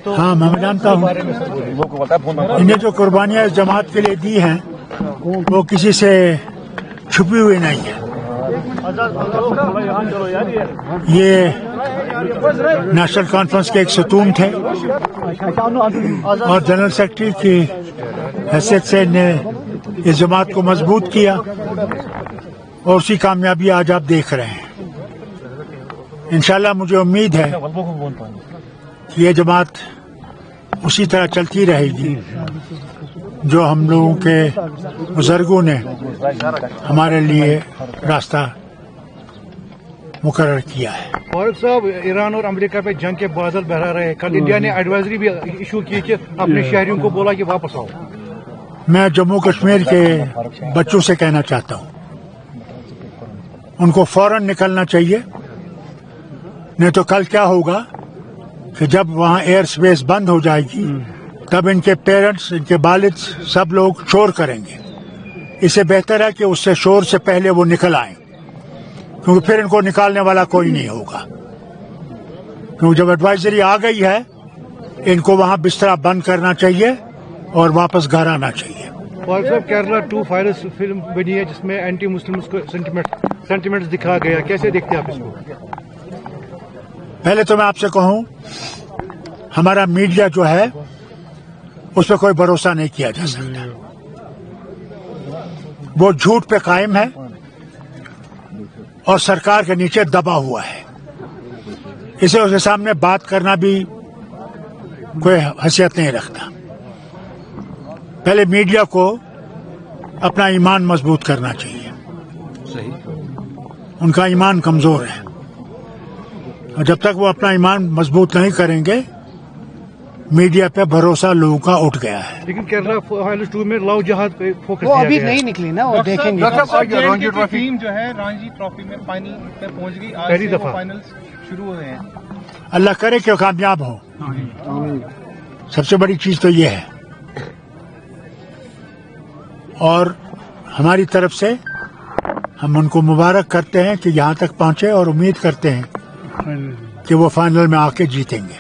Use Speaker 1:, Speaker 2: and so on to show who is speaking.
Speaker 1: ہاں میں جانتا ہوں انہیں جو قربانیاں اس جماعت کے لیے دی ہیں وہ کسی سے چھپی ہوئی نہیں ہے. یہ نیشنل کانفرنس کے ایک ستون تھے اور جنرل سیکرٹری کی حیثیت سے نے اس جماعت کو مضبوط کیا اور اسی کامیابی آج آپ دیکھ رہے ہیں. انشاءاللہ مجھے امید ہے کہ یہ جماعت اسی طرح چلتی رہے گی جو ہم لوگوں کے بزرگوں نے ہمارے لیے راستہ مقرر کیا ہے.
Speaker 2: فاروق صاحب، ایران اور امریکہ پہ جنگ کے بادل بہرا رہے ہیں. کل انڈیا نے ایڈوائزری بھی ایشو کی کہ اپنے شہریوں کو بولا کہ واپس آؤ.
Speaker 1: میں جموں کشمیر کے بچوں سے کہنا چاہتا ہوں ان کو فوراً نکلنا چاہیے، نہیں تو کل کیا ہوگا کہ جب وہاں ایئر سپیس بند ہو جائے گی تب ان کے پیرنٹس، ان کے والد سب لوگ شور کریں گے. اس سے بہتر ہے کہ اس سے شور سے پہلے وہ نکل آئیں، کیونکہ پھر ان کو نکالنے والا کوئی نہیں ہوگا. کیونکہ جب ایڈوائزری آ گئی ہے ان کو وہاں بستر بند کرنا چاہیے اور واپس گھر آنا چاہیے.
Speaker 2: فاروق صاحب، کیرلا 2 فائرس فلم بنی ہے جس میں اینٹی مسلم کو سینٹیمنٹس دکھا گیا، کیسے دیکھتے ہیں آپ اس کو؟
Speaker 1: پہلے تو میں آپ سے کہوں ہمارا میڈیا جو ہے اس پہ کوئی بھروسہ نہیں کیا جا سکتا. وہ جھوٹ پہ قائم ہے اور سرکار کے نیچے دبا ہوا ہے. اسے اس کے سامنے بات کرنا بھی کوئی حیثیت نہیں رکھتا. پہلے میڈیا کو اپنا ایمان مضبوط کرنا چاہیے. ان کا ایمان کمزور ہے اور جب تک وہ اپنا ایمان مضبوط نہیں کریں گے میڈیا پہ بھروسہ لوگوں کا اٹھ گیا ہے.
Speaker 2: لیکن کیرلا فائرس 2 میں لو جہاد پہ فوکس
Speaker 3: وہ ابھی نہیں نکلی نا، وہ دیکھیں گے.
Speaker 4: ٹیم جو ہے رانجی ٹرافی میں فائنل پہ پہنچ گئی،
Speaker 2: پہلی
Speaker 4: آج سے
Speaker 2: دفعہ
Speaker 4: فائنل شروع ہو گئے ہیں.
Speaker 1: اللہ کرے کہ وہ کامیاب ہو. سب سے بڑی چیز تو یہ ہے اور ہماری طرف سے ہم ان کو مبارک کرتے ہیں کہ یہاں تک پہنچے اور امید کرتے ہیں کہ وہ فائنل میں آ کے جیتیں گے.